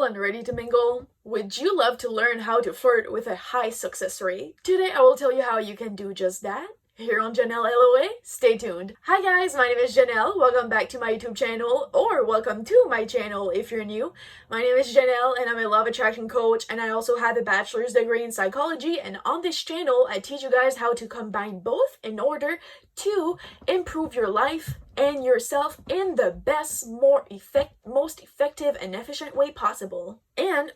and ready to mingle? Would you love to learn how to flirt with a high success rate? Today I will tell you how you can do just that. Here on janelleloa, stay tuned. Hi guys, my name is Janelle. Welcome back to my YouTube channel, or welcome to my channel if you're new. My name is Janelle and I'm a love attraction coach, and I also have a bachelor's degree in psychology, and on this channel I teach you guys how to combine both in order to improve your life and yourself in the best, most effective and efficient way possible. And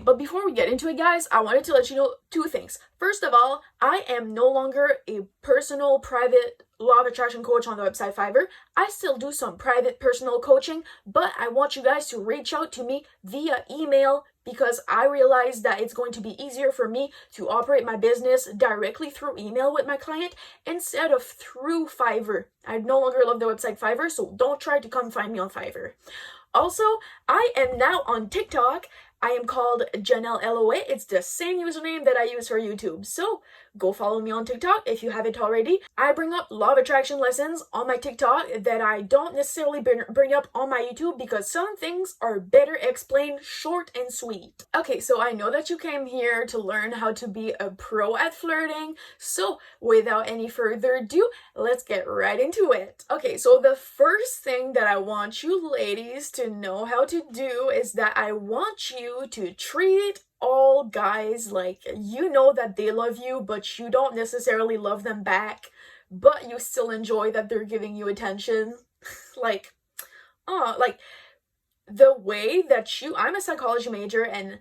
but before we get into it, guys, I wanted to let you know two things. First of all, I am no longer a personal private law of attraction coach on the website Fiverr. I still do some private personal coaching, but I want you guys to reach out to me via email, because I realize that it's going to be easier for me to operate my business directly through email with my client instead of through Fiverr. I no longer love the website Fiverr, so don't try to come find me on Fiverr. Also, I am now on TikTok. I am called janelleloa. It's the same username that I use for YouTube. So go follow me on TikTok if you haven't already. I bring up law of attraction lessons on my TikTok that I don't necessarily bring up on my YouTube, because some things are better explained short and sweet. Okay, so I know that you came here to learn how to be a pro at flirting. So without any further ado, let's get right into it. Okay, so the first thing that I want you ladies to know how to do is that I want you to treat all guys like you know that they love you, but you don't necessarily love them back, but you still enjoy that they're giving you attention. like the way that I'm a psychology major, and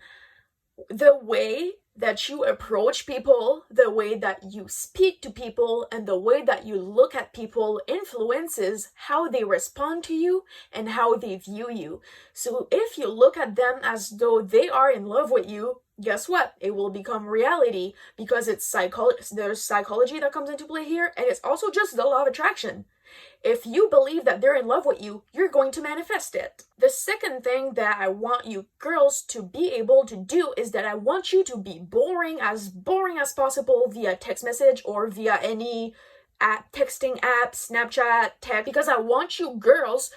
the way that you approach people, the way that you speak to people, and the way that you look at people influences how they respond to you and how they view you. So if you look at them as though they are in love with you, guess what? It will become reality, because it's there's psychology that comes into play here, and it's also just the law of attraction. If you believe that they're in love with you, you're going to manifest it. The second thing that I want you girls to be able to do is that I want you to be boring as possible via text message or via any texting app, Snapchat, text, because I want you girls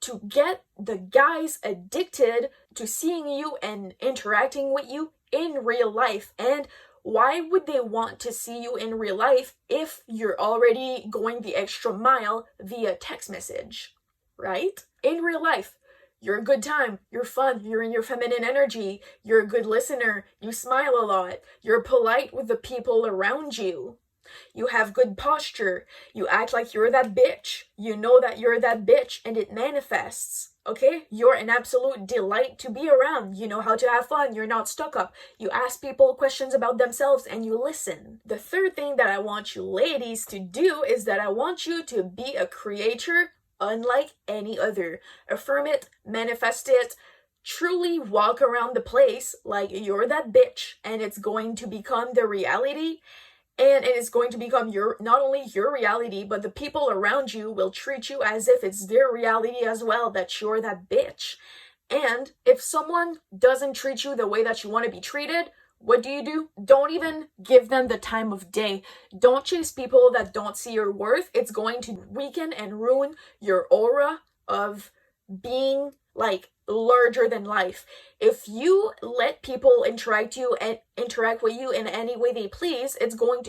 to get the guys addicted to seeing you and interacting with you in real life. And why would they want to see you in real life if you're already going the extra mile via text message, right? In real life, you're a good time, you're fun, you're in your feminine energy, you're a good listener, you smile a lot, you're polite with the people around you, you have good posture, you act like you're that bitch, you know that you're that bitch, and it manifests. Okay, you're an absolute delight to be around. You know how to have fun. You're not stuck up. You ask people questions about themselves and you listen. The third thing that I want you ladies to do is that I want you to be a creator unlike any other. Affirm it, manifest it, truly walk around the place like you're that bitch, and it's going to become the reality. And it is going to become not only your reality, but the people around you will treat you as if it's their reality as well, that you're that bitch. And if someone doesn't treat you the way that you want to be treated, what do? Don't even give them the time of day. Don't chase people that don't see your worth. It's going to weaken and ruin your aura of being like larger than life. If you let people interact with you in any way they please,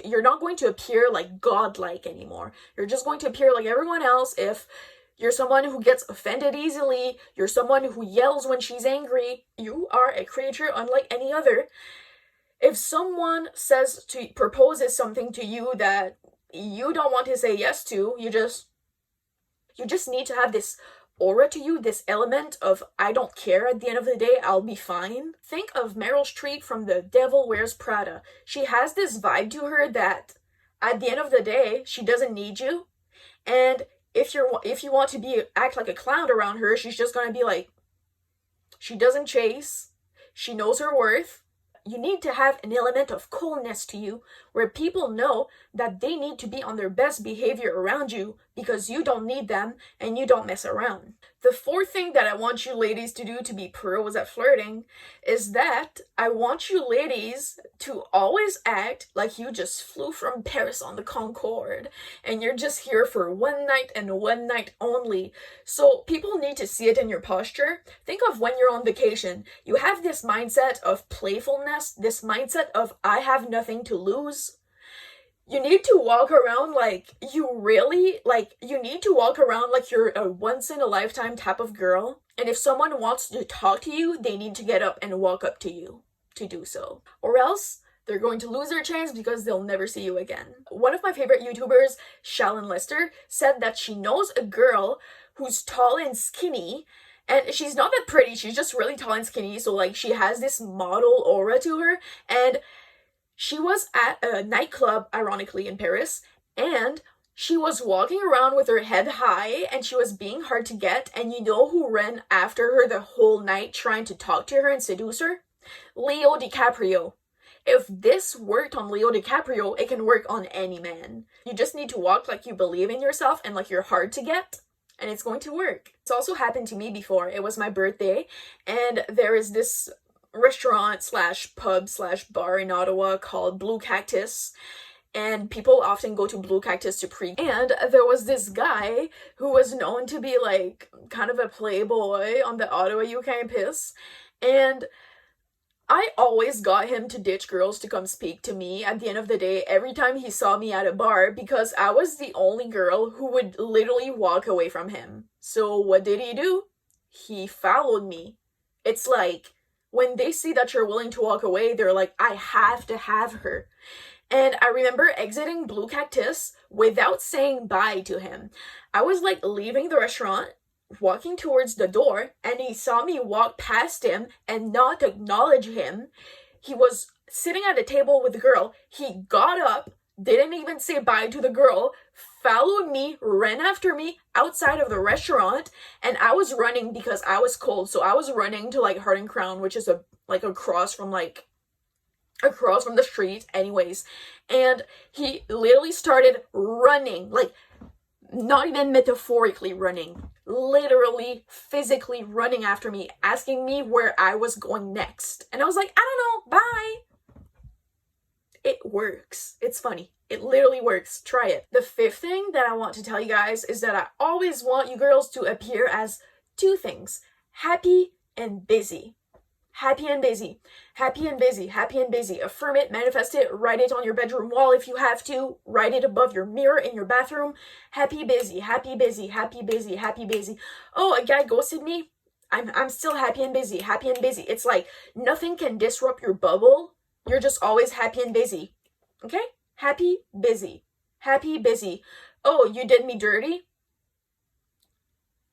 you're not going to appear like godlike anymore. You're just going to appear like everyone else. If you're someone who gets offended easily, you're someone who yells when she's angry, you are a creature unlike any other. If someone proposes something to you that you don't want to say yes to, you just need to have this aura to you, this element of I don't care, at the end of the day I'll be fine. Think of Meryl Streep from The Devil Wears Prada. She has this vibe to her that at the end of the day she doesn't need you, and if you want to act like a clown around her, she's just gonna be like, she doesn't chase, she knows her worth. You need to have an element of coolness to you where people know that they need to be on their best behavior around you because you don't need them and you don't mess around. The fourth thing that I want you ladies to do to be pros at flirting is that I want you ladies to always act like you just flew from Paris on the Concorde and you're just here for one night and one night only. So people need to see it in your posture. Think of when you're on vacation. You have this mindset of playfulness, this mindset of I have nothing to lose. You need to walk around like you need to walk around like you're a once in a lifetime type of girl. And if someone wants to talk to you, they need to get up and walk up to you to do so. Or else they're going to lose their chance because they'll never see you again. One of my favorite YouTubers, Shallon Lester, said that she knows a girl who's tall and skinny, and she's not that pretty, she's just really tall and skinny, so like she has this model aura to her, and she was at a nightclub, ironically, in Paris, and she was walking around with her head high, and she was being hard to get, and you know who ran after her the whole night trying to talk to her and seduce her? Leo DiCaprio. If this worked on Leo DiCaprio, it can work on any man. You just need to walk like you believe in yourself and like you're hard to get, and it's going to work. It's also happened to me before. It was my birthday, and there is this restaurant slash pub slash bar in Ottawa called Blue Cactus, and people often go to Blue Cactus to and there was this guy who was known to be like kind of a playboy on the Ottawa You Campus, and I always got him to ditch girls to come speak to me at the end of the day every time he saw me at a bar because I was the only girl who would literally walk away from him. So what did he do? He followed me. It's like, when they see that you're willing to walk away, they're like, I have to have her. And I remember exiting Blue Cactus without saying bye to him. I was like leaving the restaurant, walking towards the door, and he saw me walk past him and not acknowledge him. He was sitting at a table with a girl. He got up, didn't even say bye to the girl, followed me, ran after me outside of the restaurant, and I was running because I was cold. So I was running to like Heart and Crown, which is across from the street anyways. And he literally started running, like not even metaphorically running, literally physically running after me, asking me where I was going next. And I was like, I don't know, bye. It works. It's funny. It literally works. Try it. The fifth thing that I want to tell you guys is that I always want you girls to appear as two things: happy and busy. Happy and busy. Happy and busy. Happy and busy. Affirm it, manifest it, write it on your bedroom wall if you have to, write it above your mirror in your bathroom. Happy, busy, happy, busy, happy, busy, happy, busy. Oh, a guy ghosted me. I'm still happy and busy, happy and busy. It's like nothing can disrupt your bubble. You're just always happy and busy. Okay? Happy, busy. Happy, busy. Oh, you did me dirty?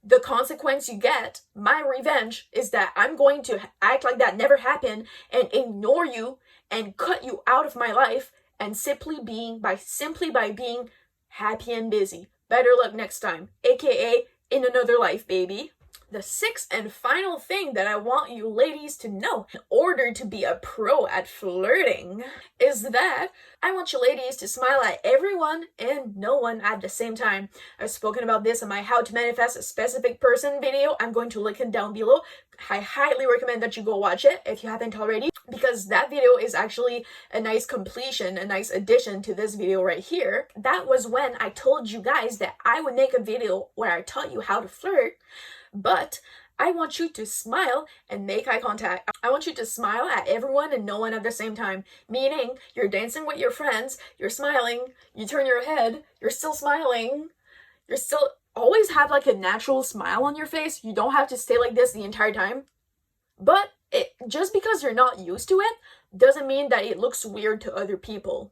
The consequence you get, my revenge, is that I'm going to act like that never happened and ignore you and cut you out of my life, and simply by being happy and busy. Better luck next time, aka in another life, baby. The sixth and final thing that I want you ladies to know in order to be a pro at flirting is that I want you ladies to smile at everyone and no one at the same time. I've spoken about this in my How to Manifest a Specific Person video. I'm going to link it down below. I highly recommend that you go watch it if you haven't already, because that video is actually a nice completion, a nice addition to this video right here. That was when I told you guys that I would make a video where I taught you how to flirt. But I want you to smile and make eye contact. I want you to smile at everyone and no one at the same time. Meaning, you're dancing with your friends, you're smiling, you turn your head, you're still smiling. You're still always have like a natural smile on your face. You don't have to stay like this the entire time. But just because you're not used to it doesn't mean that it looks weird to other people.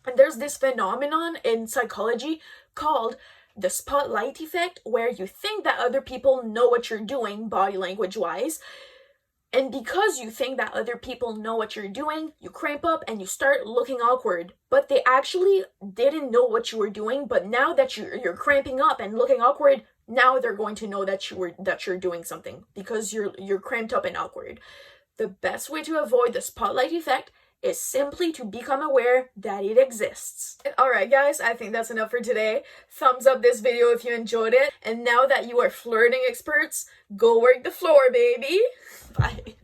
And there's this phenomenon in psychology called the spotlight effect, where you think that other people know what you're doing body language wise, and because you think that other people know what you're doing, you cramp up and you start looking awkward, but they actually didn't know what you were doing. But now that you're cramping up and looking awkward, now they're going to know that you're doing something because you're cramped up and awkward. The best way to avoid the spotlight effect is simply to become aware that it exists. Alright guys, I think that's enough for today. Thumbs up this video if you enjoyed it. And now that you are flirting experts, go work the floor, baby. Bye.